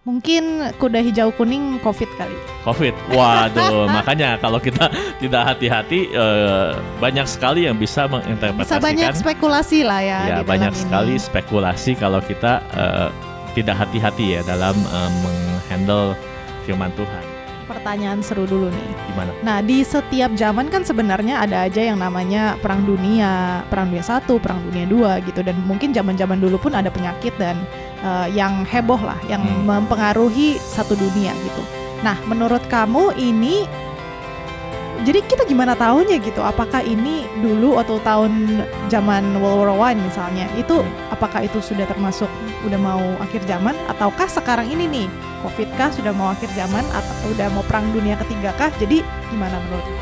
Mungkin kuda hijau kuning COVID kali. COVID, waduh, makanya kalau kita tidak hati-hati banyak sekali yang bisa menginterpretasikan. Bisa banyak spekulasi lah ya. Ya, banyak sekali spekulasi kalau kita tidak hati-hati ya dalam menghandle firman Tuhan. Pertanyaan seru dulu nih. Gimana? Nah, di setiap zaman kan sebenarnya ada aja yang namanya Perang Dunia 1, Perang Dunia 2 gitu. Dan mungkin zaman-zaman dulu pun ada penyakit dan yang heboh lah, yang mempengaruhi satu dunia gitu. Nah, menurut kamu ini, jadi kita gimana tahunya gitu? Apakah ini dulu atau tahun zaman World War I misalnya, itu apakah itu sudah termasuk udah mau akhir zaman? Ataukah sekarang ini nih, COVID kah sudah mau akhir zaman atau udah mau perang dunia ketiga kah? Jadi gimana menurutmu?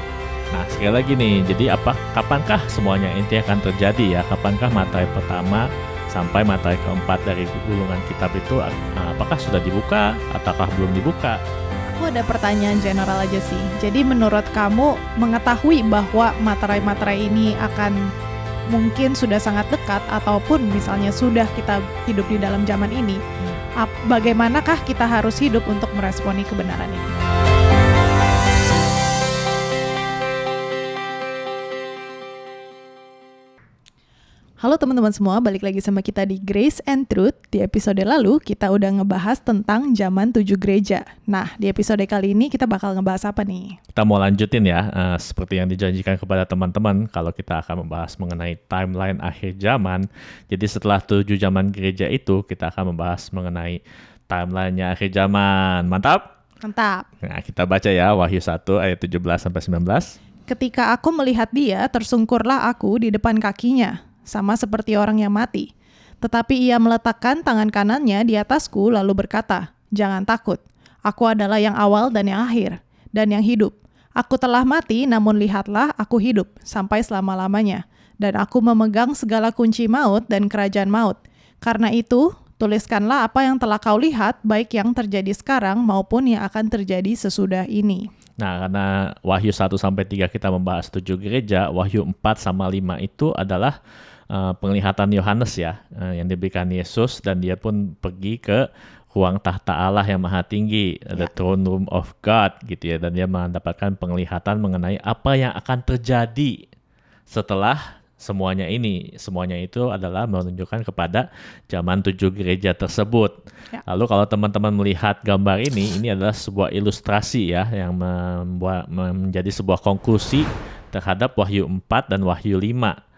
Nah, sekali lagi nih, jadi kapankah semuanya inti akan terjadi ya? Kapankah materai pertama sampai materai keempat dari gulungan kitab itu apakah sudah dibuka ataukah belum dibuka? Aku ada pertanyaan general aja sih. Jadi menurut kamu mengetahui bahwa materai-materai ini akan mungkin sudah sangat dekat ataupun misalnya sudah kita hidup di dalam zaman ini, bagaimanakah kita harus hidup untuk meresponi kebenaran ini? Halo teman-teman semua, balik lagi sama kita di Grace and Truth. Di episode lalu kita udah ngebahas tentang zaman 7 gereja. Nah, di episode kali ini kita bakal ngebahas apa nih? Kita mau lanjutin ya, seperti yang dijanjikan kepada teman-teman kalau kita akan membahas mengenai timeline akhir zaman. Jadi setelah 7 zaman gereja itu, kita akan membahas mengenai timeline-nya akhir zaman. Mantap? Mantap. Nah, kita baca ya Wahyu 1 ayat 17-19. Ketika aku melihat dia, tersungkurlah aku di depan kakinya, sama seperti orang yang mati. Tetapi ia meletakkan tangan kanannya di atasku lalu berkata, "Jangan takut, aku adalah yang awal dan yang akhir, dan yang hidup. Aku telah mati, namun lihatlah aku hidup sampai selama-lamanya. Dan aku memegang segala kunci maut dan kerajaan maut. Karena itu, tuliskanlah apa yang telah kau lihat, baik yang terjadi sekarang maupun yang akan terjadi sesudah ini." Nah, karena Wahyu 1-3 kita membahas 7 gereja, Wahyu 4-5 itu adalah penglihatan Yohanes ya, yang diberikan Yesus, dan dia pun pergi ke ruang tahta Allah yang maha tinggi, the throne room of God gitu ya, dan dia mendapatkan penglihatan mengenai apa yang akan terjadi setelah semuanya ini. Semuanya itu adalah menunjukkan kepada zaman 7 gereja tersebut. Lalu kalau teman-teman melihat gambar ini adalah sebuah ilustrasi ya, yang menjadi sebuah konklusi terhadap Wahyu 4 dan Wahyu 5.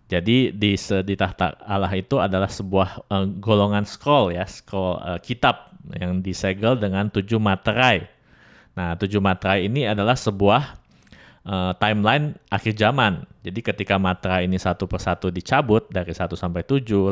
Jadi di tahta Allah itu adalah sebuah golongan scroll ya, kitab yang disegel dengan 7 materai. Nah, 7 materai ini adalah sebuah timeline akhir zaman. Jadi ketika materai ini satu persatu dicabut dari 1-7,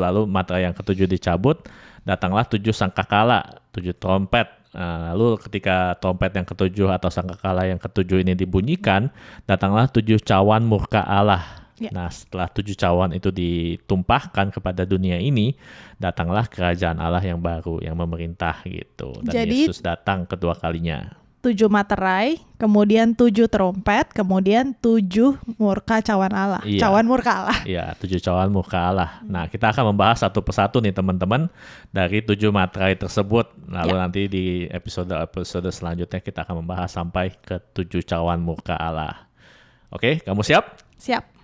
lalu materai yang ke-7 dicabut, datanglah 7 sangkakala, 7 trompet. Lalu ketika trompet yang ke-7 atau sangkakala yang ke-7 ini dibunyikan, datanglah 7 cawan murka Allah. Nah, setelah 7 cawan itu ditumpahkan kepada dunia ini, datanglah kerajaan Allah yang baru, yang memerintah gitu. Dan jadi, Yesus datang kedua kalinya. 7 materai, kemudian 7 trompet, kemudian 7 murka cawan Allah. Iya. Cawan murka Allah. Iya, 7 cawan murka Allah. Nah, kita akan membahas satu persatu nih teman-teman dari 7 materai tersebut. Lalu nanti di episode selanjutnya kita akan membahas sampai ke 7 cawan murka Allah. Oke, kamu siap? Siap.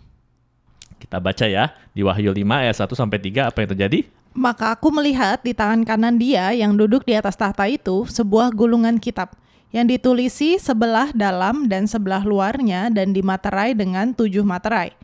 Kita baca ya, di Wahyu 5 ayat 1-3 apa yang terjadi? Maka aku melihat di tangan kanan dia yang duduk di atas tahta itu sebuah gulungan kitab yang ditulisi sebelah dalam dan sebelah luarnya dan dimaterai dengan 7 materai.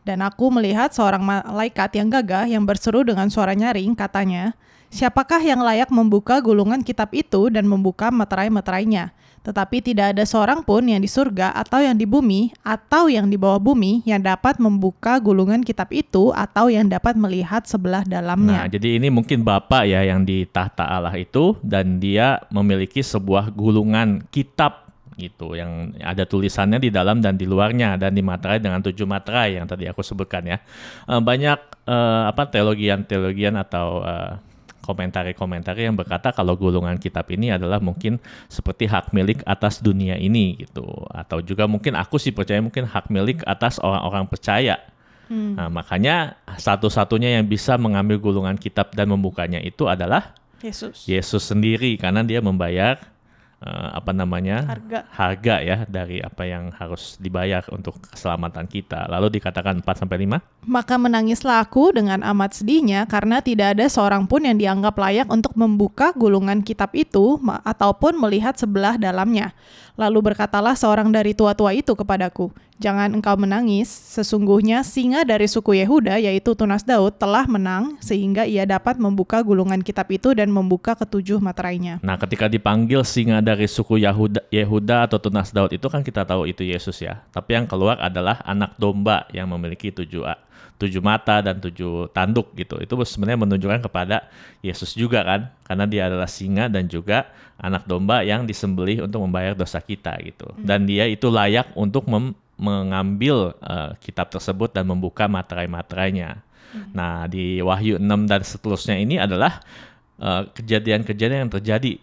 Dan aku melihat seorang malaikat yang gagah yang berseru dengan suara nyaring, katanya, "Siapakah yang layak membuka gulungan kitab itu dan membuka materai-materainya?" Tetapi tidak ada seorang pun yang di surga atau yang di bumi atau yang di bawah bumi yang dapat membuka gulungan kitab itu atau yang dapat melihat sebelah dalamnya. Nah, jadi ini mungkin Bapak ya yang di tahta Allah itu, dan dia memiliki sebuah gulungan kitab gitu yang ada tulisannya di dalam dan di luarnya, dan dimaterai dengan 7 materai yang tadi aku sebutkan ya. Banyak teologian atau komentari-komentari yang berkata kalau gulungan kitab ini adalah mungkin seperti hak milik atas dunia ini gitu, atau juga mungkin aku sih percaya mungkin hak milik atas orang-orang percaya. Nah, makanya satu-satunya yang bisa mengambil gulungan kitab dan membukanya itu adalah Yesus sendiri, karena dia membayar harga ya dari apa yang harus dibayar untuk keselamatan kita. Lalu dikatakan 4-5. Maka menangislah aku dengan amat sedihnya karena tidak ada seorang pun yang dianggap layak untuk membuka gulungan kitab itu ataupun melihat sebelah dalamnya. Lalu berkatalah seorang dari tua-tua itu kepadaku, jangan engkau menangis, sesungguhnya singa dari suku Yehuda yaitu tunas Daud telah menang sehingga ia dapat membuka gulungan kitab itu dan membuka ketujuh materainya. Nah, ketika dipanggil singa dari suku Yehuda atau tunas Daud itu kan kita tahu itu Yesus ya. Tapi yang keluar adalah anak domba yang memiliki tujuh mata dan 7 tanduk gitu. Itu sebenarnya menunjukkan kepada Yesus juga kan, karena dia adalah singa dan juga anak domba yang disembelih untuk membayar dosa kita gitu. Dan dia itu layak untuk mengambil kitab tersebut dan membuka materai-materainya. Nah, di Wahyu 6 dan seterusnya ini adalah kejadian-kejadian yang terjadi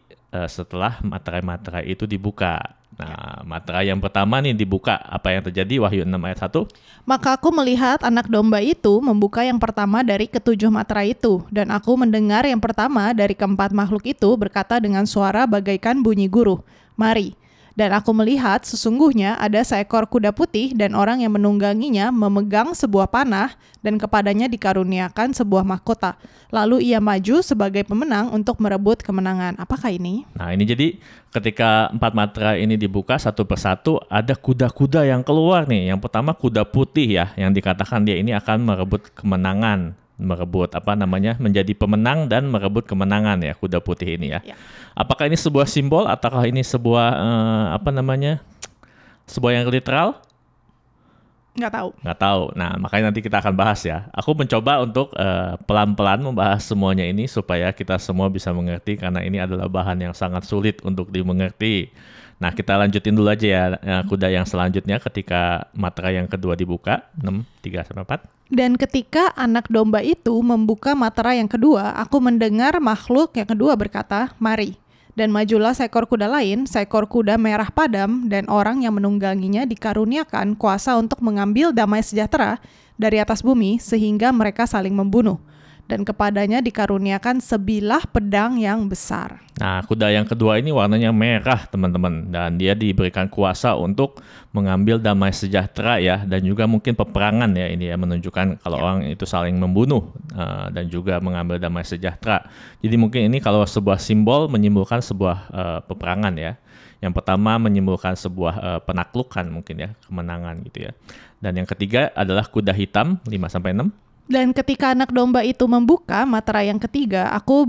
setelah materai-materai itu dibuka. Nah, materai yang pertama nih dibuka, apa yang terjadi? Wahyu 6 ayat 1. Maka aku melihat anak domba itu membuka yang pertama dari ketujuh materai itu, dan aku mendengar yang pertama dari keempat makhluk itu berkata dengan suara bagaikan bunyi guru, "Mari." Dan aku melihat sesungguhnya ada seekor kuda putih dan orang yang menungganginya memegang sebuah panah dan kepadanya dikaruniakan sebuah mahkota. Lalu ia maju sebagai pemenang untuk merebut kemenangan. Apakah ini? Nah, ini jadi ketika 4 materai ini dibuka satu persatu ada kuda-kuda yang keluar nih. Yang pertama kuda putih ya, yang dikatakan dia ini akan merebut kemenangan. Menjadi pemenang dan merebut kemenangan ya, kuda putih ini ya. Apakah ini sebuah simbol ataukah ini sebuah sebuah yang literal? Nggak tahu. Nah, makanya nanti kita akan bahas ya. Aku mencoba untuk pelan-pelan membahas semuanya ini supaya kita semua bisa mengerti, karena ini adalah bahan yang sangat sulit untuk dimengerti. Nah, kita lanjutin dulu aja ya kuda yang selanjutnya ketika materai yang kedua dibuka, 6:3-4. Dan ketika anak domba itu membuka materai yang kedua, aku mendengar makhluk yang kedua berkata, "Mari." Dan majulah seekor kuda lain, seekor kuda merah padam, dan orang yang menungganginya dikaruniakan kuasa untuk mengambil damai sejahtera dari atas bumi, sehingga mereka saling membunuh. Dan kepadanya dikaruniakan sebilah pedang yang besar. Nah, kuda yang kedua ini warnanya merah, teman-teman. Dan dia diberikan kuasa untuk mengambil damai sejahtera ya. Dan juga mungkin peperangan ya, ini ya menunjukkan kalau orang itu saling membunuh dan juga mengambil damai sejahtera. Jadi mungkin ini kalau sebuah simbol menyimbolkan sebuah peperangan ya. Yang pertama menyimbolkan sebuah penaklukan mungkin ya, kemenangan gitu ya. Dan yang ketiga adalah kuda hitam, 5-6. Dan ketika anak domba itu membuka materai yang ketiga, aku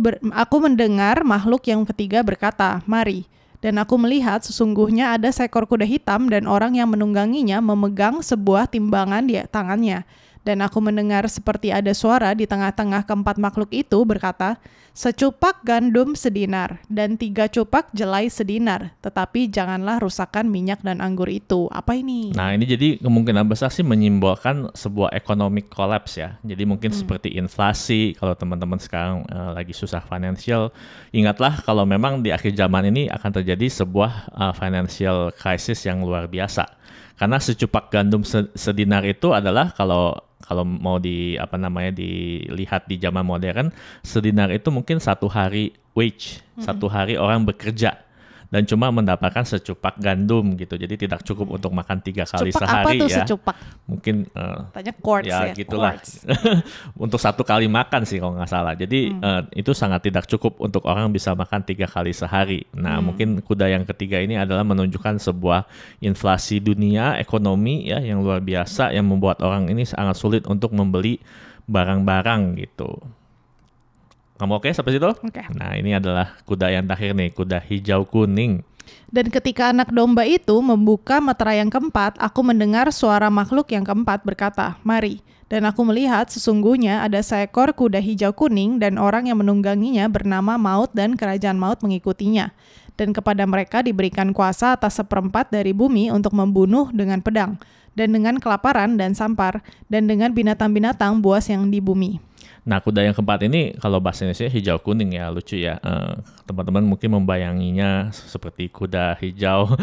mendengar makhluk yang ketiga berkata, "Mari." Dan aku melihat sesungguhnya ada seekor kuda hitam dan orang yang menungganginya memegang sebuah timbangan di tangannya. Dan aku mendengar seperti ada suara di tengah-tengah keempat makhluk itu berkata, "Secupak gandum sedinar dan 3 cupak jelai sedinar, tetapi janganlah rusakkan minyak dan anggur itu." Apa ini? Nah, ini jadi kemungkinan besar sih menyimbolkan sebuah economic collapse ya. Jadi mungkin seperti inflasi, kalau teman-teman sekarang lagi susah financial, ingatlah kalau memang di akhir zaman ini akan terjadi sebuah financial crisis yang luar biasa. Karena secupak gandum sedinar itu adalah kalau mau dilihat di zaman modern, sedinar itu mungkin 1 hari wage, 1 hari orang bekerja dan cuma mendapatkan secupak gandum gitu. Jadi tidak cukup untuk makan 3 kali Cupak sehari apa tuh ya. Secupak? Mungkin tanya quarts ya, gitulah. quarts. Untuk 1 kali makan sih kalau nggak salah. Jadi itu sangat tidak cukup untuk orang bisa makan 3 kali sehari. Nah, mungkin kuda yang ketiga ini adalah menunjukkan sebuah inflasi dunia, ekonomi ya yang luar biasa yang membuat orang ini sangat sulit untuk membeli barang-barang gitu. Kamu oke sampai situ? Oke. Nah, ini adalah kuda yang terakhir nih, kuda hijau kuning. Dan ketika anak domba itu membuka materai yang keempat, aku mendengar suara makhluk yang keempat berkata, "Mari." Dan aku melihat sesungguhnya ada seekor kuda hijau kuning dan orang yang menungganginya bernama Maut dan kerajaan maut mengikutinya. Dan kepada mereka diberikan kuasa atas 1/4 dari bumi untuk membunuh dengan pedang, dan dengan kelaparan dan sampar, dan dengan binatang-binatang buas yang di bumi. Nah, kuda yang keempat ini kalau bahasa Indonesia hijau kuning ya, lucu ya. Teman-teman mungkin membayanginya seperti kuda hijau,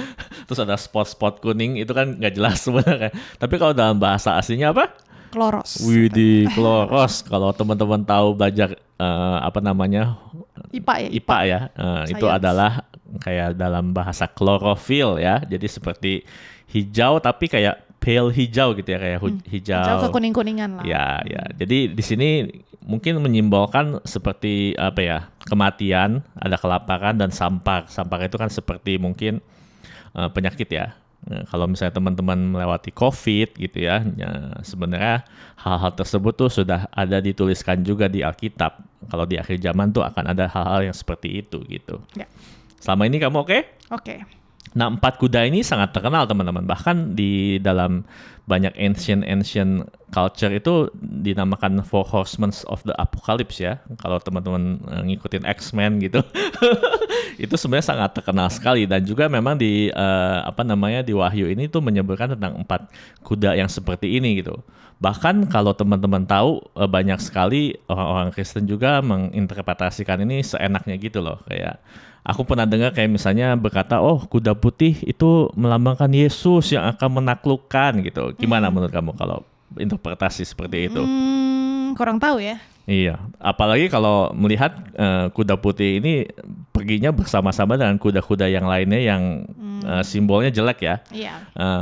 terus ada spot-spot kuning, itu kan nggak jelas sebenarnya. Tapi kalau dalam bahasa aslinya apa? Kloros. Widih, kloros. Kalau teman-teman tahu belajar IPA ya. IPA ya. Itu Science. adalah kayak dalam bahasa klorofil ya. Jadi seperti hijau tapi kayak pale hijau gitu ya, kayak hijau. Hijau ke kuning-kuningan lah. Ya, ya. Jadi di sini mungkin menyimbolkan seperti apa ya? Kematian, ada kelaparan dan sampar. Sampar itu kan seperti mungkin penyakit ya. Nah, kalau misalnya teman-teman melewati COVID gitu ya, sebenarnya hal-hal tersebut tuh sudah ada dituliskan juga di Alkitab. Kalau di akhir zaman tuh akan ada hal-hal yang seperti itu gitu. Ya. Selama ini kamu oke? Oke. Nah, 4 kuda ini sangat terkenal teman-teman. Bahkan di dalam banyak ancient culture itu dinamakan Four Horsemen of the Apocalypse ya. Kalau teman-teman ngikutin X-Men gitu. Itu sebenarnya sangat terkenal sekali, dan juga memang di di Wahyu ini tuh menyebutkan tentang 4 kuda yang seperti ini gitu. Bahkan kalau teman-teman tahu, banyak sekali orang-orang Kristen juga menginterpretasikan ini seenaknya gitu loh. Kayak aku pernah dengar kayak misalnya berkata, oh kuda putih itu melambangkan Yesus yang akan menaklukkan gitu. Gimana menurut kamu kalau interpretasi seperti itu? Kurang tahu ya. Iya, apalagi kalau melihat kuda putih ini perginya bersama-sama dengan kuda-kuda yang lainnya yang simbolnya jelek ya. Iya.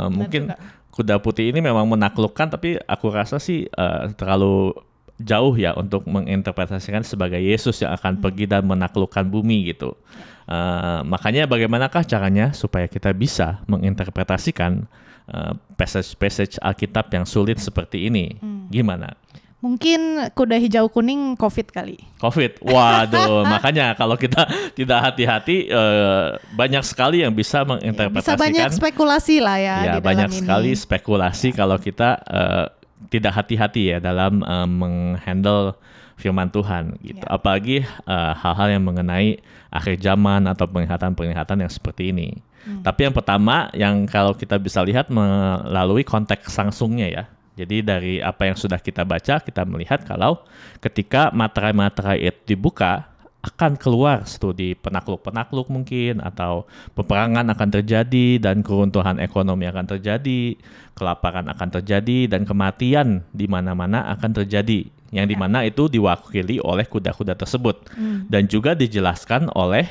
Mungkin kuda putih ini memang menaklukkan, tapi aku rasa sih terlalu jauh ya untuk menginterpretasikan sebagai Yesus yang akan pergi dan menaklukkan bumi gitu. Makanya bagaimanakah caranya supaya kita bisa menginterpretasikan passage-passage Alkitab yang sulit seperti ini? Gimana? Mungkin kuda hijau kuning COVID kali. COVID, waduh, makanya kalau kita tidak hati-hati banyak sekali yang bisa menginterpretasikan. Bisa banyak spekulasi lah ya. Ya, di dalam banyak ini. sekali spekulasi kalau kita tidak hati-hati ya dalam menghandle firman Tuhan gitu. Ya. Apalagi hal-hal yang mengenai akhir zaman atau penglihatan-penglihatan yang seperti ini. Tapi yang pertama yang kalau kita bisa lihat melalui konteks langsungnya ya. Jadi dari apa yang sudah kita baca, kita melihat kalau ketika materai-materai itu dibuka, akan keluar studi penakluk-penakluk mungkin, atau peperangan akan terjadi, dan keruntuhan ekonomi akan terjadi, kelaparan akan terjadi, dan kematian di mana-mana akan terjadi. Yang dimana itu diwakili oleh kuda-kuda tersebut. Dan juga dijelaskan oleh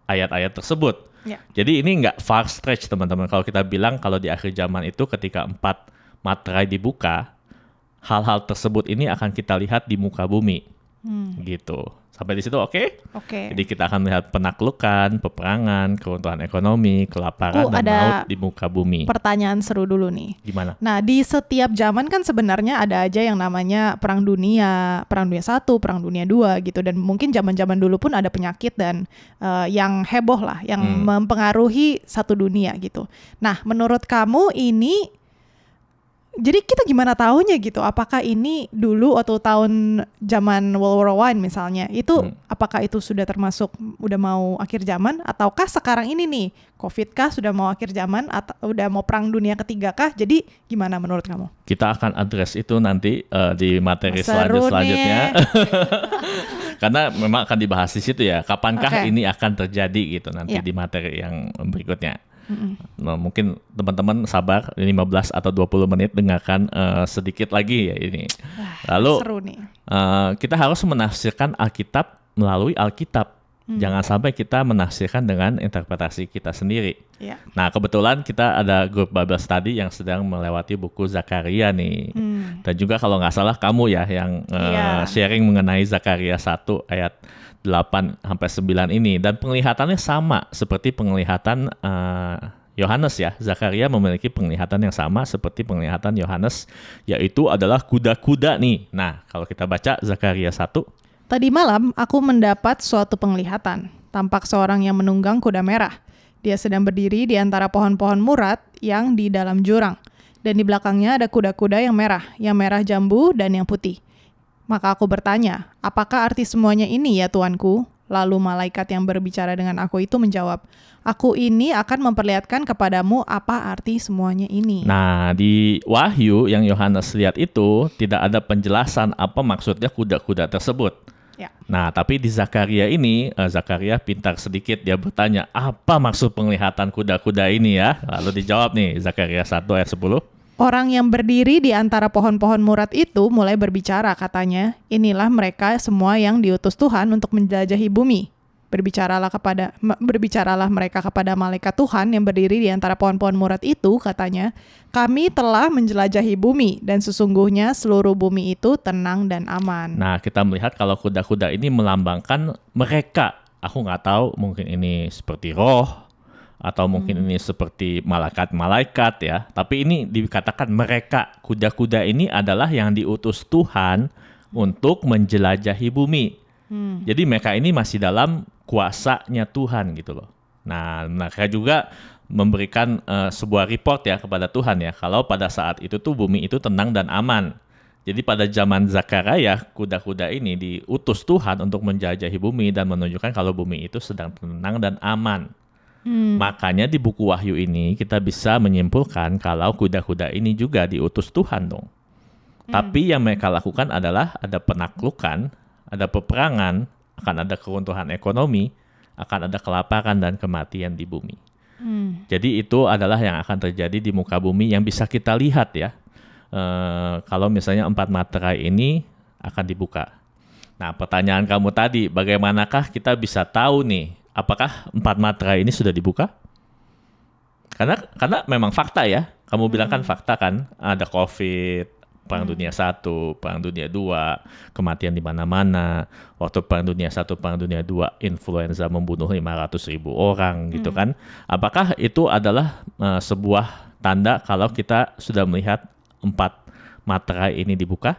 ayat-ayat tersebut. Ya. Jadi ini nggak far stretch teman-teman. Kalau kita bilang kalau di akhir zaman itu ketika 4 materai dibuka, hal-hal tersebut ini akan kita lihat di muka bumi, gitu. Sampai di situ oke? Oke. Jadi kita akan melihat penaklukan, peperangan, keruntuhan ekonomi, kelaparan, dan maut di muka bumi. Pertanyaan seru dulu nih. Gimana? Nah, di setiap zaman kan sebenarnya ada aja yang namanya Perang Dunia 1, Perang Dunia 2 gitu. Dan mungkin zaman-zaman dulu pun ada penyakit dan yang heboh lah, yang mempengaruhi satu dunia gitu. Nah, menurut kamu ini, jadi kita gimana tahunya gitu? Apakah ini dulu atau tahun zaman World War I misalnya, itu apakah itu sudah termasuk udah mau akhir zaman, ataukah sekarang ini nih COVID kah sudah mau akhir zaman, atau udah mau perang dunia ketiga kah? Jadi gimana menurut kamu? Kita akan address itu nanti di materi Seru selanjutnya. Karena memang akan dibahas di situ ya. Kapankah ini akan terjadi gitu nanti di materi yang berikutnya. Nah, mungkin teman-teman sabar 15 atau 20 menit dengarkan sedikit lagi ya ini. Lalu seru nih. Kita harus menafsirkan Alkitab melalui Alkitab. Jangan sampai kita menafsirkan dengan interpretasi kita sendiri. Ya. Nah, kebetulan kita ada grup Bible Study yang sedang melewati buku Zakaria nih. Dan juga kalau nggak salah kamu ya yang sharing mengenai Zakaria 1 ayat 8-9 ini, dan penglihatannya sama seperti penglihatan Yohanes ya. Zakaria memiliki penglihatan yang sama seperti penglihatan Yohanes, yaitu adalah kuda-kuda nih. Nah, kalau kita baca Zakaria 1. Tadi malam aku mendapat suatu penglihatan, tampak seorang yang menunggang kuda merah. Dia sedang berdiri di antara pohon-pohon murat yang di dalam jurang, dan di belakangnya ada kuda-kuda yang merah jambu dan yang putih. Maka aku bertanya, apakah arti semuanya ini ya Tuanku? Lalu malaikat yang berbicara dengan aku itu menjawab, aku ini akan memperlihatkan kepadamu apa arti semuanya ini. Nah, di Wahyu yang Yohanes lihat itu tidak ada penjelasan apa maksudnya kuda-kuda tersebut. Ya. Nah, tapi di Zakaria ini, Zakaria pintar sedikit, dia bertanya, apa maksud penglihatan kuda-kuda ini ya? Lalu dijawab nih, Zakaria 1 ayat 10. Orang yang berdiri di antara pohon-pohon murad itu mulai berbicara, katanya, inilah mereka semua yang diutus Tuhan untuk menjelajahi bumi. Berbicaralah mereka kepada malaikat Tuhan yang berdiri di antara pohon-pohon murad itu, katanya, kami telah menjelajahi bumi dan sesungguhnya seluruh bumi itu tenang dan aman. Nah, kita melihat kalau kuda-kuda ini melambangkan mereka. Aku nggak tahu, mungkin ini seperti roh atau mungkin ini seperti malaikat-malaikat ya. Tapi ini dikatakan mereka, kuda-kuda ini adalah yang diutus Tuhan untuk menjelajahi bumi. Jadi mereka ini masih dalam kuasanya Tuhan gitu loh. Nah, mereka juga memberikan sebuah report ya kepada Tuhan ya, kalau pada saat itu tuh bumi itu tenang dan aman. Jadi pada zaman Zakaria, kuda-kuda ini diutus Tuhan untuk menjelajahi bumi dan menunjukkan kalau bumi itu sedang tenang dan aman. Makanya di buku Wahyu ini kita bisa menyimpulkan kalau kuda-kuda ini juga diutus Tuhan dong. Tapi yang mereka lakukan adalah ada penaklukan, ada peperangan, akan ada keruntuhan ekonomi, akan ada kelaparan dan kematian di bumi. Jadi itu adalah yang akan terjadi di muka bumi yang bisa kita lihat ya. Kalau misalnya 4 materai ini akan dibuka. Nah, pertanyaan kamu tadi, bagaimanakah kita bisa tahu nih, apakah 4 materai ini sudah dibuka? Karena memang fakta ya. Kamu bilang kan fakta kan, ada COVID, Perang Dunia 1, Perang Dunia 2, kematian di mana-mana. Waktu Perang Dunia 1, Perang Dunia 2, influenza membunuh 500.000 orang gitu kan. Apakah itu adalah sebuah tanda kalau kita sudah melihat 4 materai ini dibuka?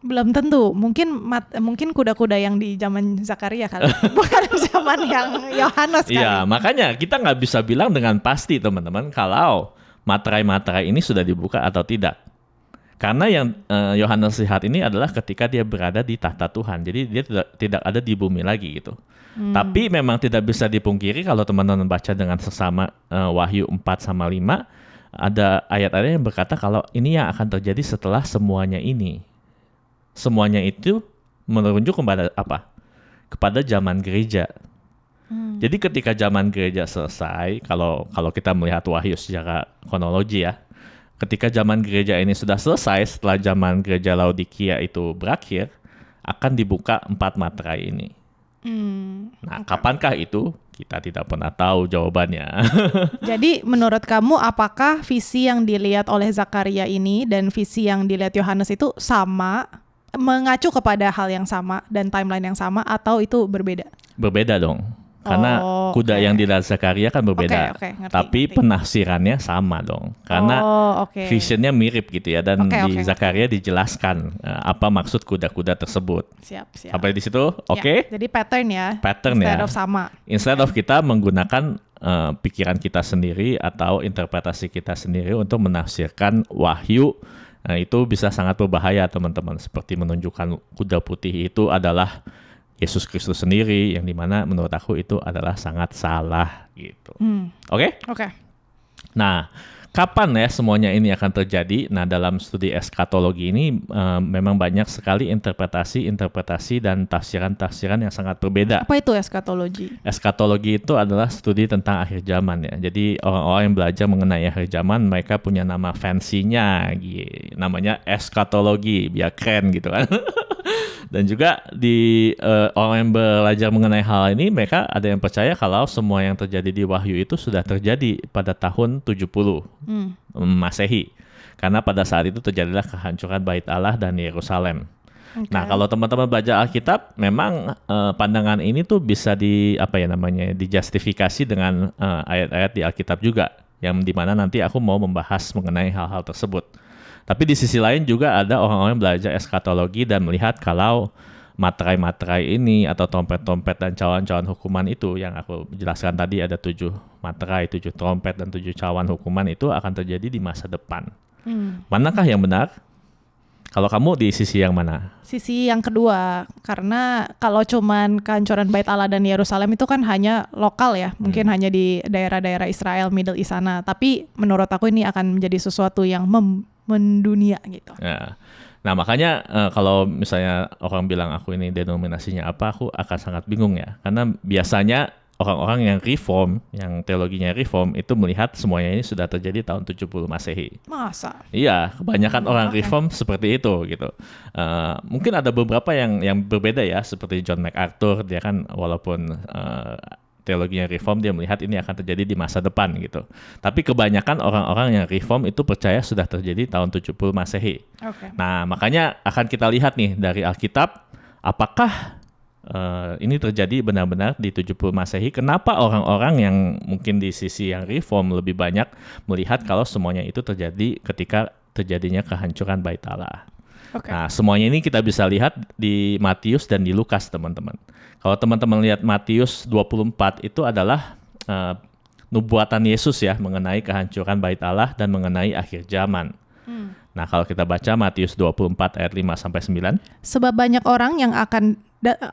Belum tentu. Mungkin kuda-kuda yang di zaman Zakaria kali. Bukan zaman yang Yohanes kali. Iya, makanya kita nggak bisa bilang dengan pasti teman-teman kalau materai-materai ini sudah dibuka atau tidak. Karena yang Yohanes lihat ini adalah ketika dia berada di tahta Tuhan. Jadi dia tidak ada di bumi lagi gitu. Tapi memang tidak bisa dipungkiri kalau teman-teman baca dengan sesama Wahyu 4-5, ada ayat-ayat yang berkata kalau ini yang akan terjadi setelah semuanya ini. Semuanya itu merujuk kepada apa? Kepada zaman gereja. Jadi ketika zaman gereja selesai, kalau kita melihat Wahyu secara kronologi ya, ketika zaman gereja ini sudah selesai, setelah zaman gereja Laodikia itu berakhir, akan dibuka 4 materai ini. Nah, kapankah itu? Kita tidak pernah tahu jawabannya. Jadi menurut kamu apakah visi yang dilihat oleh Zakaria ini dan visi yang dilihat Yohanes itu sama, mengacu kepada hal yang sama dan timeline yang sama, atau itu berbeda? Berbeda dong. Karena kuda yang dilihat Zakaria kan berbeda, tapi penafsirannya sama dong. Karena visionnya mirip gitu ya, dan di Zakaria dijelaskan apa maksud kuda-kuda tersebut. Siap. Sampai di situ, oke? Jadi pattern Instead of sama. Instead of kita menggunakan pikiran kita sendiri atau interpretasi kita sendiri untuk menafsirkan Wahyu, itu bisa sangat berbahaya teman-teman. Seperti menunjukkan kuda putih itu adalah Yesus Kristus sendiri, yang dimana menurut aku itu adalah sangat salah gitu. Oke? Nah, kapan ya semuanya ini akan terjadi? Nah, dalam studi eskatologi ini memang banyak sekali interpretasi dan tafsiran-tafsiran yang sangat berbeda. Apa itu eskatologi? Eskatologi itu adalah studi tentang akhir zaman ya. Jadi orang-orang yang belajar mengenai akhir zaman, mereka punya nama fancy-nya, namanya eskatologi, biar keren gitu kan. Dan juga di orang yang belajar mengenai hal ini, mereka ada yang percaya kalau semua yang terjadi di Wahyu itu sudah terjadi pada tahun 70 Masehi. Karena pada saat itu terjadilah kehancuran Bait Allah dan Yerusalem. Nah, kalau teman-teman belajar Alkitab, memang pandangan ini tuh bisa dijustifikasi dengan ayat-ayat di Alkitab juga, yang dimana nanti aku mau membahas mengenai hal-hal tersebut. Tapi di sisi lain juga ada orang-orang yang belajar eskatologi dan melihat kalau materai-materai ini atau trompet-trompet dan cawan-cawan hukuman itu yang aku jelaskan tadi, ada 7 materai, 7 trompet dan 7 cawan hukuman itu akan terjadi di masa depan. Manakah yang benar? Kalau kamu di sisi yang mana? Sisi yang kedua, karena kalau cuman kehancuran Bait Allah dan Yerusalem itu kan hanya lokal ya, mungkin hanya di daerah-daerah Israel, Middle East sana. Tapi menurut aku ini akan menjadi sesuatu yang mendunia gitu. Ya. Nah, makanya kalau misalnya orang bilang aku ini denominasinya apa, aku akan sangat bingung ya. Karena biasanya orang-orang yang reform, yang teologinya reform itu melihat semuanya ini sudah terjadi tahun 70 Masehi. Masa? Iya, kebanyakan orang oke. reform seperti itu gitu. Mungkin ada beberapa yang berbeda ya, seperti John MacArthur, dia kan walaupun teologinya reform, dia melihat ini akan terjadi di masa depan gitu. Tapi kebanyakan orang-orang yang reform itu percaya sudah terjadi tahun 70 Masehi. Oke. Nah, makanya akan kita lihat nih dari Alkitab, apakah ini terjadi benar-benar di 70 Masehi. Kenapa orang-orang yang mungkin di sisi yang reform lebih banyak melihat kalau semuanya itu terjadi ketika terjadinya kehancuran Bait Allah. Oke. Nah, semuanya ini kita bisa lihat di Matius dan di Lukas, teman-teman. Kalau teman-teman lihat Matius 24 itu adalah nubuatan Yesus ya mengenai kehancuran Bait Allah dan mengenai akhir zaman. Nah, kalau kita baca Matius 24 ayat 5 sampai 9, Sebab banyak orang yang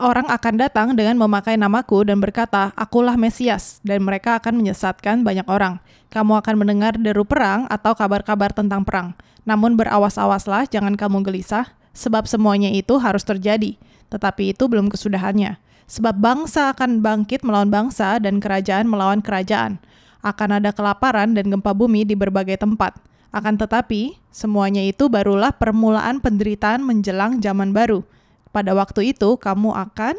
orang akan datang dengan memakai namaku dan berkata, "Akulah Mesias," dan mereka akan menyesatkan banyak orang. Kamu akan mendengar deru perang atau kabar-kabar tentang perang. Namun berawas-awaslah, jangan kamu gelisah, sebab semuanya itu harus terjadi. Tetapi itu belum kesudahannya. Sebab bangsa akan bangkit melawan bangsa dan kerajaan melawan kerajaan. Akan ada kelaparan dan gempa bumi di berbagai tempat. Akan tetapi, semuanya itu barulah permulaan penderitaan menjelang zaman baru. Pada waktu itu, kamu akan...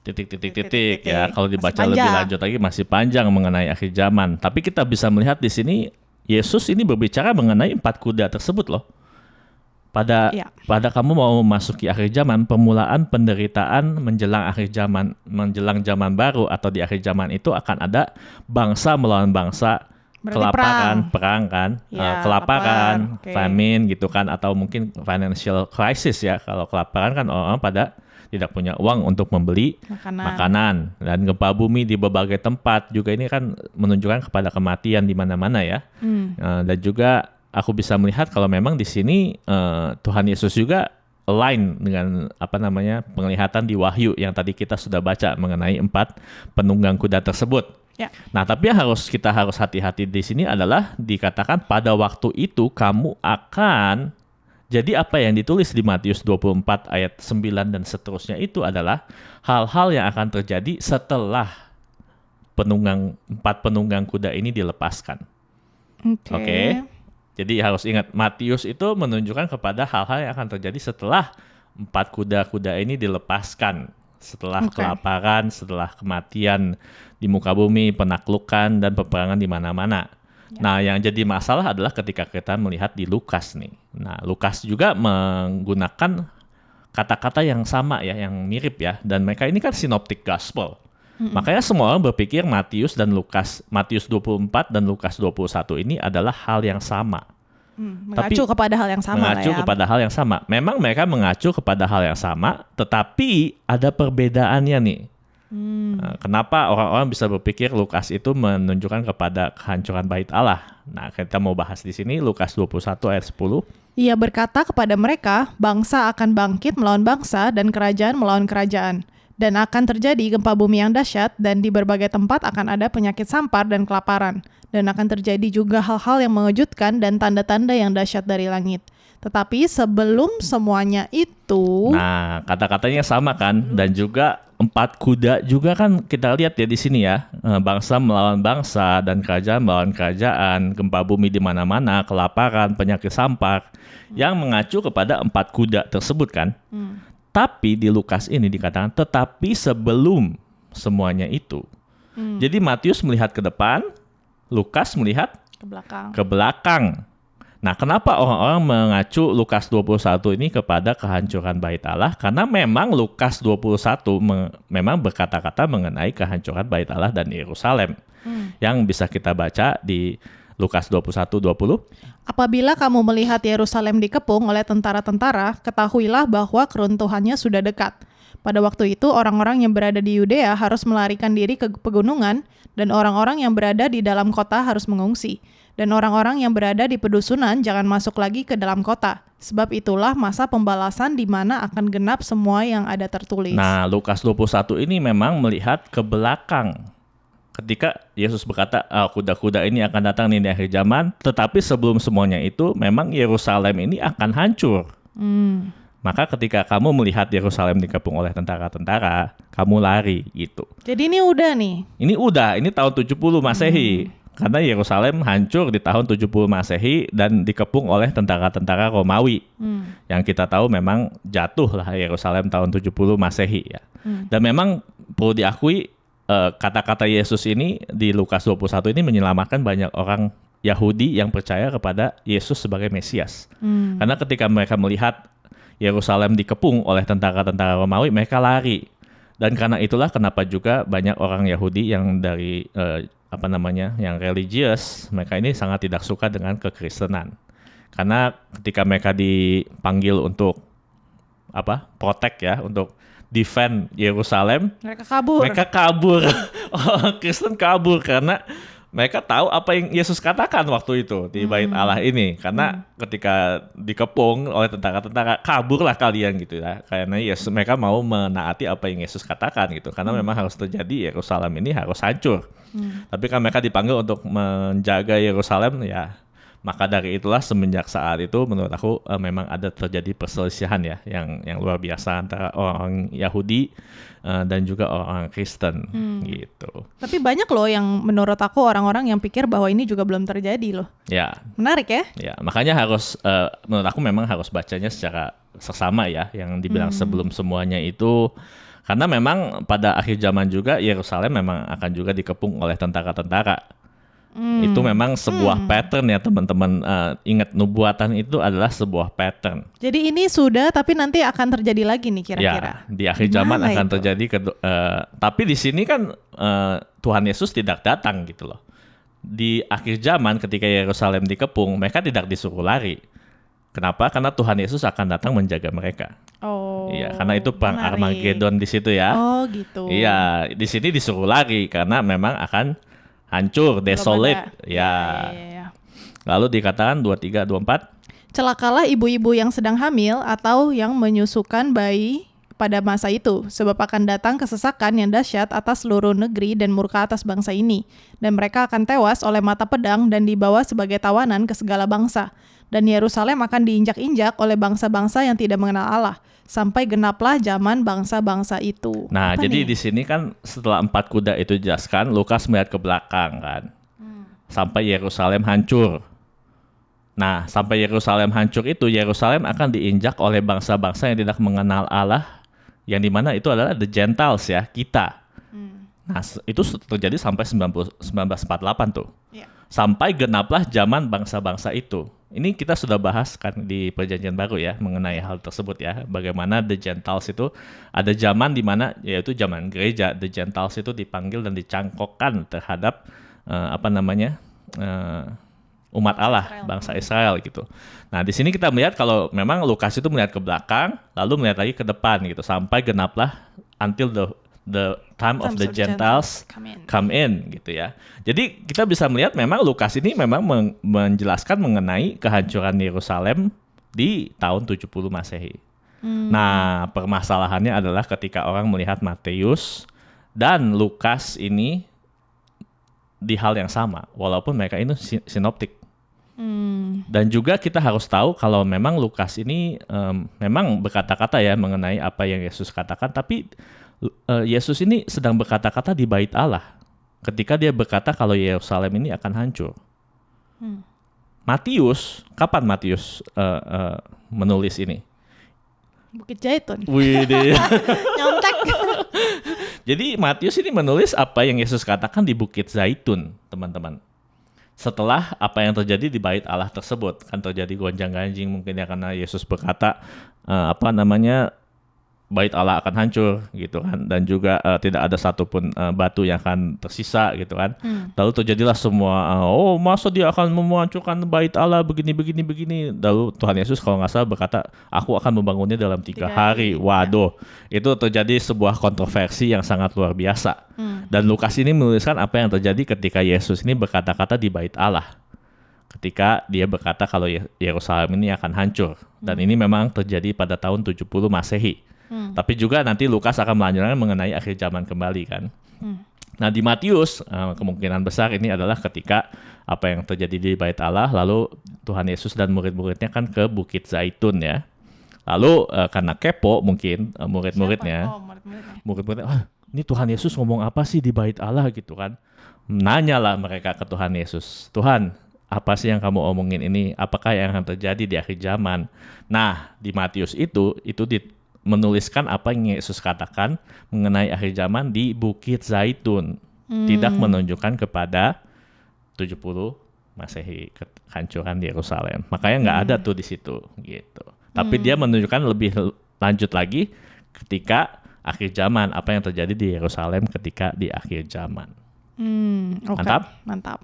titik ya. Kalau dibaca Masih lebih panjang. lanjut lagi masih panjang mengenai akhir zaman. Tapi kita bisa melihat di sini Yesus ini berbicara mengenai 4 kuda tersebut loh. Iya. Pada kamu mau memasuki akhir zaman, permulaan penderitaan menjelang akhir zaman, menjelang zaman baru atau di akhir zaman itu akan ada bangsa melawan bangsa, Berarti kelaparan, perang kan, Ya, kelaparan, lapar, oke. famine gitu kan, atau mungkin financial crisis ya. Kalau kelaparan kan orang pada tidak punya uang untuk membeli makanan. Dan gempa bumi di berbagai tempat juga ini kan menunjukkan kepada kematian di mana-mana ya. Dan juga aku bisa melihat kalau memang di sini Tuhan Yesus juga align dengan penglihatan di Wahyu yang tadi kita sudah baca mengenai 4 penunggang kuda tersebut. Ya. Nah, tapi yang kita harus hati-hati di sini adalah dikatakan pada waktu itu kamu akan. Jadi apa yang ditulis di Matius 24 ayat 9 dan seterusnya itu adalah hal-hal yang akan terjadi setelah 4 penunggang kuda ini dilepaskan. Oke. Jadi harus ingat Matius itu menunjukkan kepada hal-hal yang akan terjadi setelah 4 kuda-kuda ini dilepaskan. Setelah kelaparan, setelah kematian di muka bumi, penaklukan dan peperangan di mana-mana. Ya. Nah, yang jadi masalah adalah ketika kita melihat di Lukas nih. Nah, Lukas juga menggunakan kata-kata yang sama ya, yang mirip ya. Dan mereka ini kan synoptic gospel. Makanya semua orang berpikir Matius 24 dan Lukas 21 ini adalah hal yang sama. Mengacu kepada hal yang sama mengacu kepada hal yang sama. Memang mereka mengacu kepada hal yang sama, tetapi ada perbedaannya nih. Nah, kenapa orang-orang bisa berpikir Lukas itu menunjukkan kepada kehancuran Bait Allah? Nah, kita mau bahas di sini Lukas 21 ayat 10. Ia berkata kepada mereka, bangsa akan bangkit melawan bangsa dan kerajaan melawan kerajaan. Dan akan terjadi gempa bumi yang dahsyat dan di berbagai tempat akan ada penyakit sampar dan kelaparan. Dan akan terjadi juga hal-hal yang mengejutkan dan tanda-tanda yang dahsyat dari langit. Tetapi sebelum semuanya itu... Nah, kata-katanya sama kan? Dan juga 4 kuda juga kan kita lihat ya di sini ya. Bangsa melawan bangsa dan kerajaan melawan kerajaan. Gempa bumi di mana-mana, kelaparan, penyakit sampar. Yang mengacu kepada 4 kuda tersebut kan? Tapi di Lukas ini dikatakan tetapi sebelum semuanya itu. Jadi Matius melihat ke depan, Lukas melihat ke belakang. Nah, kenapa orang-orang mengacu Lukas 21 ini kepada kehancuran Bait Allah? Karena memang Lukas 21 memang berkata-kata mengenai kehancuran Bait Allah dan Yerusalem. Yang bisa kita baca di Lukas 21:20. Apabila kamu melihat Yerusalem dikepung oleh tentara-tentara, ketahuilah bahwa keruntuhannya sudah dekat. Pada waktu itu orang-orang yang berada di Yudea harus melarikan diri ke pegunungan, dan orang-orang yang berada di dalam kota harus mengungsi. Dan orang-orang yang berada di pedusunan jangan masuk lagi ke dalam kota. Sebab itulah masa pembalasan di mana akan genap semua yang ada tertulis. Nah, Lukas 21 ini memang melihat ke belakang. Ketika Yesus berkata, kuda-kuda ini akan datang di akhir zaman, tetapi sebelum semuanya itu, memang Yerusalem ini akan hancur. Maka ketika kamu melihat Yerusalem dikepung oleh tentara-tentara, kamu lari gitu. Jadi ini udah nih. Ini tahun 70 Masehi. Karena Yerusalem hancur di tahun 70 Masehi dan dikepung oleh tentara-tentara Romawi. Yang kita tahu memang jatuh lah Yerusalem tahun 70 Masehi ya. Dan memang perlu diakui kata-kata Yesus ini di Lukas 21 ini menyelamatkan banyak orang Yahudi yang percaya kepada Yesus sebagai Mesias. Karena ketika mereka melihat Yerusalem dikepung oleh tentara-tentara Romawi, mereka lari. Dan karena itulah kenapa juga banyak orang Yahudi yang dari yang religius, mereka ini sangat tidak suka dengan kekristenan. Karena ketika mereka dipanggil untuk protect ya, untuk defend Yerusalem, mereka kabur. Orang Kristen kabur karena mereka tahu apa yang Yesus katakan waktu itu di Bait Allah ini. Karena ketika dikepung oleh tentara-tentara, kaburlah kalian gitu ya. Karena Yesus, mereka mau menaati apa yang Yesus katakan gitu. Karena memang harus terjadi, Yerusalem ini harus hancur. Tapi kan mereka dipanggil untuk menjaga Yerusalem ya. Maka dari itulah semenjak saat itu menurut aku memang ada terjadi perselisihan ya yang luar biasa antara orang Yahudi dan juga orang Kristen gitu. Tapi banyak loh yang menurut aku orang-orang yang pikir bahwa ini juga belum terjadi loh. Ya. Menarik ya? Ya, makanya harus menurut aku memang harus bacanya secara seksama ya, yang dibilang sebelum semuanya itu. Karena memang pada akhir zaman juga Yerusalem memang akan juga dikepung oleh tentara-tentara. Itu memang sebuah pattern ya teman-teman. Ingat, nubuatan itu adalah sebuah pattern. Jadi ini sudah, tapi nanti akan terjadi lagi nih kira-kira. Ya, di akhir zaman akan terjadi. Tapi di sini kan Tuhan Yesus tidak datang gitu loh. Di akhir zaman ketika Yerusalem dikepung, mereka tidak disuruh lari. Kenapa? Karena Tuhan Yesus akan datang menjaga mereka. Oh. Iya, karena itu perang Armageddon di situ ya. Oh gitu. Iya, di sini disuruh lari karena memang akan hancur, desolate. Ya. Lalu dikatakan 23, 24. Celakalah ibu-ibu yang sedang hamil atau yang menyusukan bayi pada masa itu, sebab akan datang kesesakan yang dahsyat atas seluruh negeri dan murka atas bangsa ini. Dan mereka akan tewas oleh mata pedang dan dibawa sebagai tawanan ke segala bangsa. Dan Yerusalem akan diinjak-injak oleh bangsa-bangsa yang tidak mengenal Allah. Sampai genaplah zaman bangsa-bangsa itu. Nah, jadi di sini kan setelah 4 kuda itu dijelaskan, Lukas melihat ke belakang kan. Sampai Yerusalem hancur. Nah, sampai Yerusalem hancur itu, Yerusalem akan diinjak oleh bangsa-bangsa yang tidak mengenal Allah, yang dimana itu adalah the Gentiles ya, kita. Nah, itu terjadi sampai 1948 tuh. Yeah. Sampai genaplah zaman bangsa-bangsa itu. Ini kita sudah bahas kan di Perjanjian Baru ya mengenai hal tersebut ya. Bagaimana the Gentiles itu ada zaman di mana yaitu zaman gereja, the Gentiles itu dipanggil dan dicangkokkan terhadap umat Allah, bangsa Israel gitu. Nah, di sini kita melihat kalau memang Lukas itu melihat ke belakang, lalu melihat lagi ke depan gitu sampai genaplah until the time of the Gentiles come in gitu ya. Jadi kita bisa melihat memang Lukas ini memang menjelaskan mengenai kehancuran Yerusalem di tahun 70 Masehi. Nah, permasalahannya adalah ketika orang melihat Matius dan Lukas ini di hal yang sama, walaupun mereka ini sinoptik. Dan juga kita harus tahu kalau memang Lukas ini memang berkata-kata ya mengenai apa yang Yesus katakan, tapi Yesus ini sedang berkata-kata di Bait Allah ketika dia berkata kalau Yerusalem ini akan hancur. Matius, kapan Matius menulis ini? Bukit Zaitun. Nyontek. Jadi Matius ini menulis apa yang Yesus katakan di Bukit Zaitun, teman-teman. Setelah apa yang terjadi di Bait Allah tersebut, kan terjadi gonjang-ganjing mungkin ya karena Yesus berkata Bait Allah akan hancur gitu kan, dan juga tidak ada satupun batu yang akan tersisa gitu kan. Lalu terjadilah semua masa dia akan menghancurkan Bait Allah begini. Lalu Tuhan Yesus kalau nggak salah berkata aku akan membangunnya dalam 3 hari. Waduh, itu terjadi sebuah kontroversi yang sangat luar biasa. Dan Lukas ini menuliskan apa yang terjadi ketika Yesus ini berkata-kata di Bait Allah. Ketika dia berkata kalau Yerusalem ini akan hancur. Dan ini memang terjadi pada tahun 70 Masehi. Tapi juga nanti Lukas akan melanjutkan mengenai akhir zaman kembali kan. Nah di Matius kemungkinan besar ini adalah ketika apa yang terjadi di Bait Allah, lalu Tuhan Yesus dan murid-muridnya kan ke Bukit Zaitun ya. Lalu karena kepo mungkin murid-muridnya, Siapa? Oh, murid-muridnya. murid-muridnya, ini Tuhan Yesus ngomong apa sih di bait Allah gitu kan. Nanyalah mereka ke Tuhan Yesus, Tuhan, apa sih yang kamu omongin ini? Apakah yang akan terjadi di akhir zaman? Nah, di Matius itu menuliskan apa yang Yesus katakan mengenai akhir zaman di Bukit Zaitun. Tidak menunjukkan kepada 70 Masehi kehancuran di Yerusalem. Makanya nggak ada tuh di situ gitu. Tapi dia menunjukkan lebih lanjut lagi ketika akhir zaman, apa yang terjadi di Yerusalem ketika di akhir zaman. Oke. Mantap.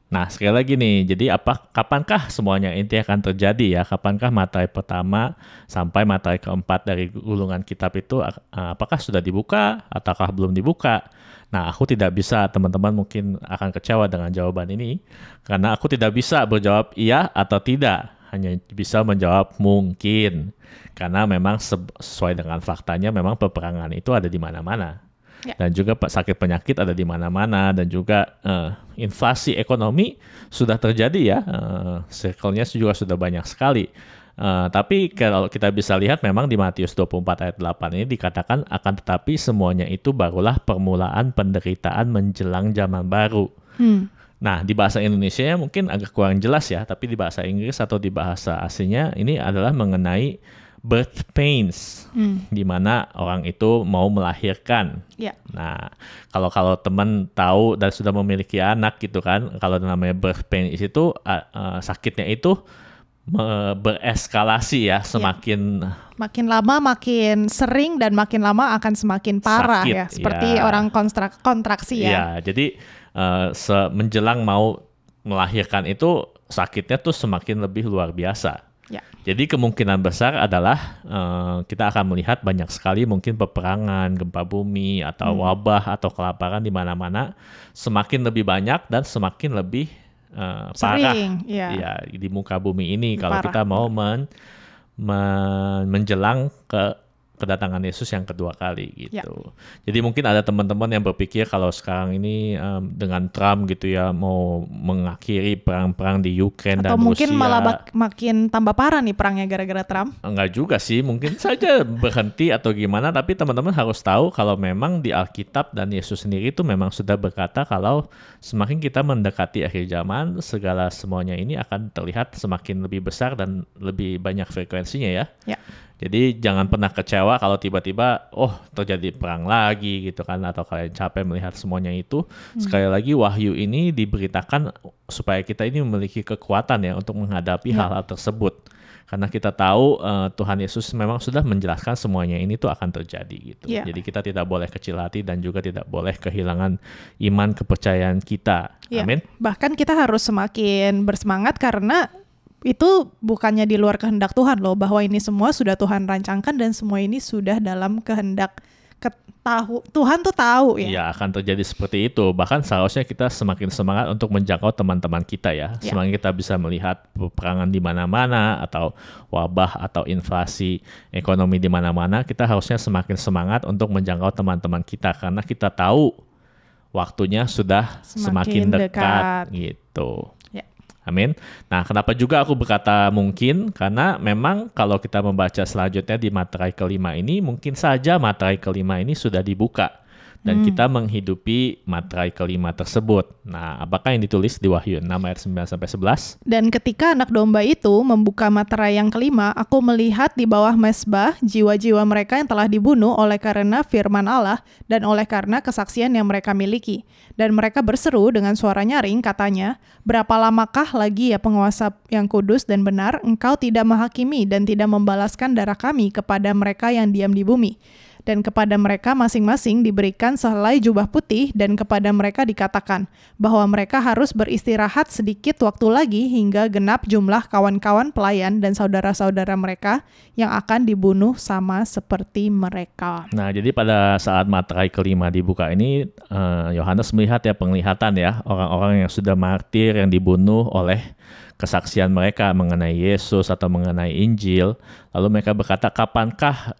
Nah, sekali lagi nih, jadi kapankah semuanya ini akan terjadi ya? Kapankah materai pertama sampai materai keempat dari gulungan kitab itu apakah sudah dibuka ataukah belum dibuka? Nah, aku tidak bisa, teman-teman mungkin akan kecewa dengan jawaban ini, karena aku tidak bisa berjawab iya atau tidak, hanya bisa menjawab mungkin, karena memang sesuai dengan faktanya memang peperangan itu ada di mana-mana. Ya. Dan juga sakit penyakit ada di mana-mana, dan juga inflasi ekonomi sudah terjadi ya, circle-nya juga sudah banyak sekali. Tapi kalau kita bisa lihat memang di Matius 24 ayat 8 ini dikatakan akan tetapi semuanya itu barulah permulaan penderitaan menjelang zaman baru. Nah, di bahasa Indonesia mungkin agak kurang jelas ya, tapi di bahasa Inggris atau di bahasa aslinya ini adalah mengenai birth pains, di mana orang itu mau melahirkan. Ya. Nah, kalau teman tahu dan sudah memiliki anak gitu kan, kalau namanya birth pains itu sakitnya itu bereskalasi ya, semakin makin lama makin sering dan makin lama akan semakin parah sakit, ya, seperti orang kontraksi ya. Ya, jadi menjelang mau melahirkan itu sakitnya tuh semakin lebih luar biasa. Ya. Jadi kemungkinan besar adalah kita akan melihat banyak sekali mungkin peperangan, gempa bumi, atau wabah, atau kelaparan di mana-mana semakin lebih banyak dan semakin lebih parah ya, di muka bumi ini. Kalau kita mau menjelang kedatangan Yesus yang kedua kali gitu. Ya. Jadi mungkin ada teman-teman yang berpikir kalau sekarang ini dengan Trump gitu ya mau mengakhiri perang-perang di Ukraine dan Rusia. Atau mungkin malah makin tambah parah nih perangnya gara-gara Trump. Enggak juga sih, mungkin saja berhenti atau gimana, tapi teman-teman harus tahu kalau memang di Alkitab dan Yesus sendiri itu memang sudah berkata kalau semakin kita mendekati akhir zaman, semuanya ini akan terlihat semakin lebih besar dan lebih banyak frekuensinya ya. Ya. Jadi jangan pernah kecewa kalau tiba-tiba terjadi perang lagi gitu kan, atau kalian capek melihat semuanya itu. Sekali lagi wahyu ini diberitakan supaya kita ini memiliki kekuatan ya untuk menghadapi hal-hal tersebut. Karena kita tahu Tuhan Yesus memang sudah menjelaskan semuanya ini tuh akan terjadi gitu. Jadi kita tidak boleh kecil hati dan juga tidak boleh kehilangan iman kepercayaan kita. Amin. Bahkan kita harus semakin bersemangat karena itu bukannya di luar kehendak Tuhan loh, bahwa ini semua sudah Tuhan rancangkan dan semua ini sudah dalam kehendak Tuhan tuh tahu ya. Iya, akan terjadi seperti itu. Bahkan seharusnya kita semakin semangat untuk menjangkau teman-teman kita ya. Semakin kita bisa melihat peperangan di mana-mana atau wabah atau inflasi ekonomi di mana-mana, kita harusnya semakin semangat untuk menjangkau teman-teman kita karena kita tahu waktunya sudah semakin dekat gitu. Amin. Nah, kenapa juga aku berkata mungkin? Karena memang kalau kita membaca selanjutnya di materai kelima ini, mungkin saja materai kelima ini sudah dibuka. Dan kita menghidupi materai kelima tersebut. Nah, apakah yang ditulis di Wahyu 6 ayat 9-11? Dan ketika anak domba itu membuka materai yang kelima, aku melihat di bawah mezbah jiwa-jiwa mereka yang telah dibunuh oleh karena firman Allah dan oleh karena kesaksian yang mereka miliki. Dan mereka berseru dengan suara nyaring, katanya, berapa lamakah lagi ya penguasa yang kudus dan benar, engkau tidak menghakimi dan tidak membalaskan darah kami kepada mereka yang diam di bumi. Dan kepada mereka masing-masing diberikan sehelai jubah putih dan kepada mereka dikatakan bahwa mereka harus beristirahat sedikit waktu lagi hingga genap jumlah kawan-kawan pelayan dan saudara-saudara mereka yang akan dibunuh sama seperti mereka. Nah, jadi pada saat materai kelima dibuka ini, Yohanes melihat ya penglihatan ya orang-orang yang sudah martir yang dibunuh oleh kesaksian mereka mengenai Yesus atau mengenai Injil. Lalu mereka berkata, kapankah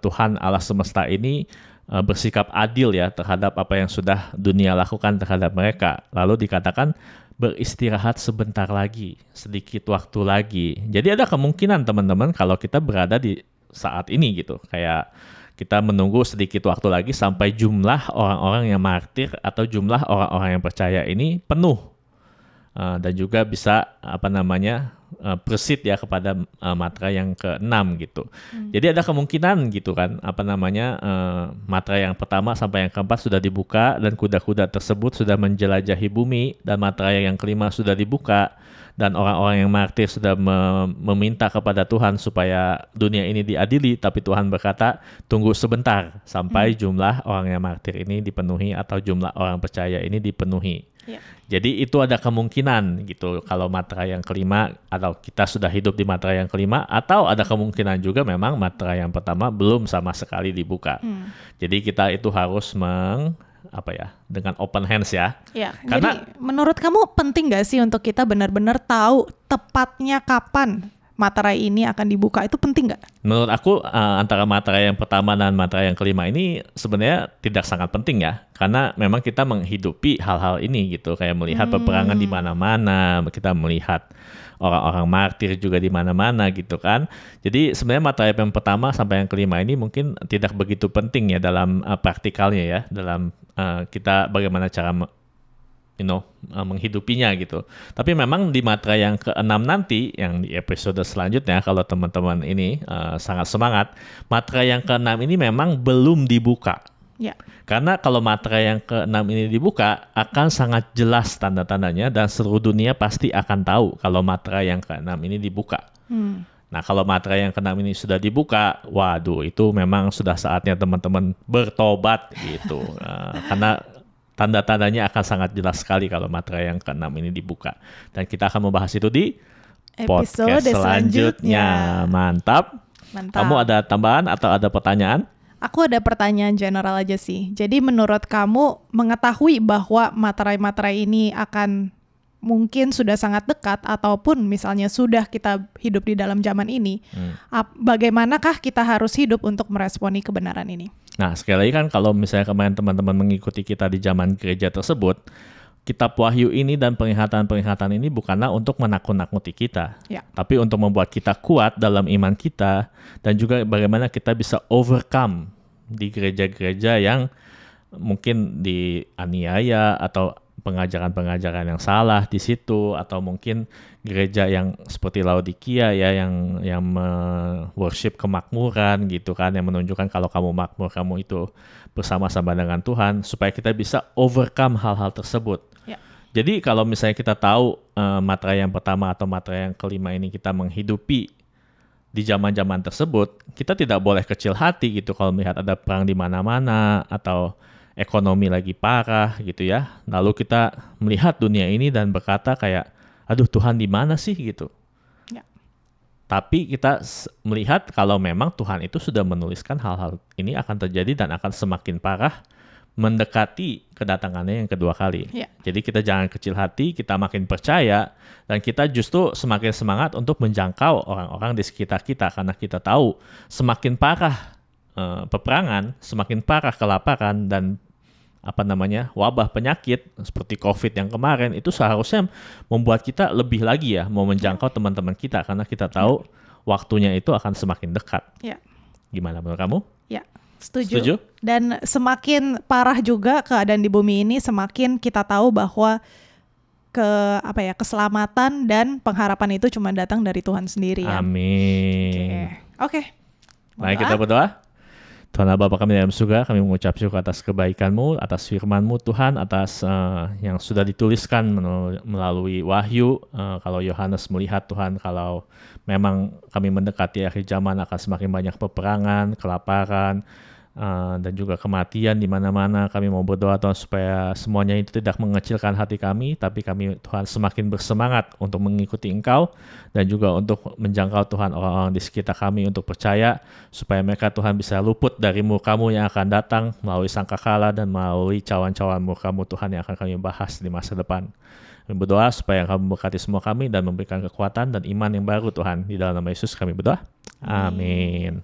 Tuhan Allah semesta ini bersikap adil ya terhadap apa yang sudah dunia lakukan terhadap mereka. Lalu dikatakan beristirahat sebentar lagi, sedikit waktu lagi. Jadi ada kemungkinan teman-teman kalau kita berada di saat ini gitu, kayak kita menunggu sedikit waktu lagi sampai jumlah orang-orang yang martir atau jumlah orang-orang yang percaya ini penuh. Dan juga bisa proceed ya kepada matra yang ke-6 gitu. Jadi ada kemungkinan gitu kan matra yang pertama sampai yang ke-4 sudah dibuka dan kuda-kuda tersebut sudah menjelajahi bumi, dan matra yang ke-5 sudah dibuka dan orang-orang yang martir sudah meminta kepada Tuhan supaya dunia ini diadili, tapi Tuhan berkata tunggu sebentar sampai jumlah orang yang martir ini dipenuhi atau jumlah orang percaya ini dipenuhi. Jadi itu ada kemungkinan gitu kalau matra yang ke-5 atau kita sudah hidup di matra yang ke-5, atau ada kemungkinan juga memang matra yang pertama belum sama sekali dibuka. Jadi kita itu harus dengan open hands ya. Karena jadi menurut kamu penting gak sih untuk kita benar-benar tahu tepatnya kapan materai ini akan dibuka? Itu penting nggak? Menurut aku antara materai yang pertama dan materai yang ke-5 ini sebenarnya tidak sangat penting ya, karena memang kita menghidupi hal-hal ini gitu, kayak melihat peperangan di mana-mana, kita melihat orang-orang martir juga di mana-mana gitu kan. Jadi sebenarnya materai yang pertama sampai yang ke-5 ini mungkin tidak begitu penting ya dalam praktikalnya ya, dalam kita bagaimana cara menghidupinya gitu. Tapi memang di matra yang ke-6 nanti, yang di episode selanjutnya, kalau teman-teman ini sangat semangat, matra yang ke-6 ini memang belum dibuka. Karena kalau matra yang ke-6 ini dibuka, akan sangat jelas tanda-tandanya dan seluruh dunia pasti akan tahu kalau matra yang ke-6 ini dibuka. Nah, kalau matra yang ke-6 ini sudah dibuka, waduh, itu memang sudah saatnya teman-teman bertobat gitu. Karena tanda-tandanya akan sangat jelas sekali kalau matra yang ke-6 ini dibuka. Dan kita akan membahas itu di podcast selanjutnya. Mantap. Kamu ada tambahan atau ada pertanyaan? Aku ada pertanyaan general aja sih. Jadi menurut kamu mengetahui bahwa materai-materai ini akan mungkin sudah sangat dekat ataupun misalnya sudah kita hidup di dalam zaman ini, bagaimanakah kita harus hidup untuk meresponi kebenaran ini? Nah, sekali lagi kan kalau misalnya kemarin teman-teman mengikuti kita di zaman gereja tersebut, kitab Wahyu ini dan peringatan-peringatan ini bukanlah untuk menakut-nakuti kita, tapi untuk membuat kita kuat dalam iman kita, dan juga bagaimana kita bisa overcome di gereja-gereja yang mungkin dianiaya atau pengajaran-pengajaran yang salah di situ, atau mungkin gereja yang seperti Laodikia ya yang worship kemakmuran gitu kan, yang menunjukkan kalau kamu makmur kamu itu bersama-sama dengan Tuhan, supaya kita bisa overcome hal-hal tersebut. Jadi kalau misalnya kita tahu matra yang pertama atau matra yang ke-5 ini kita menghidupi di zaman-zaman tersebut, kita tidak boleh kecil hati gitu kalau melihat ada perang di mana-mana atau ekonomi lagi parah gitu ya. Lalu kita melihat dunia ini dan berkata kayak, aduh Tuhan di mana sih gitu. Tapi kita melihat kalau memang Tuhan itu sudah menuliskan hal-hal ini akan terjadi dan akan semakin parah mendekati kedatangannya yang kedua kali. Jadi kita jangan kecil hati, kita makin percaya, dan kita justru semakin semangat untuk menjangkau orang-orang di sekitar kita, karena kita tahu semakin parah peperangan, semakin parah kelaparan dan wabah penyakit seperti COVID yang kemarin, itu seharusnya membuat kita lebih lagi ya mau menjangkau teman-teman kita, karena kita tahu waktunya itu akan semakin dekat. Gimana menurut kamu? Setuju. Dan semakin parah juga keadaan di bumi ini, semakin kita tahu bahwa keselamatan dan pengharapan itu cuma datang dari Tuhan sendiri. Amin. Oke. Mari kita berdoa. Tuhan Allah Bapa kami dalam surga, kami mengucap syukur atas kebaikan-Mu, atas firman-Mu Tuhan, atas yang sudah dituliskan melalui Wahyu. Kalau Yohanes melihat Tuhan, kalau memang kami mendekati akhir zaman akan semakin banyak peperangan, kelaparan, dan juga kematian di mana-mana. Kami mau berdoa Tuhan supaya semuanya itu tidak mengecilkan hati kami, tapi kami Tuhan semakin bersemangat untuk mengikuti Engkau dan juga untuk menjangkau Tuhan orang-orang di sekitar kami untuk percaya, supaya mereka Tuhan bisa luput dari murka-Mu yang akan datang melalui sangkakala dan melalui cawan-cawan murka-Mu Tuhan yang akan kami bahas di masa depan. Kami berdoa supaya Engkau memberkati semua kami dan memberikan kekuatan dan iman yang baru Tuhan. Di dalam nama Yesus kami berdoa. Amin.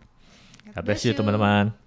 God bless you teman-teman.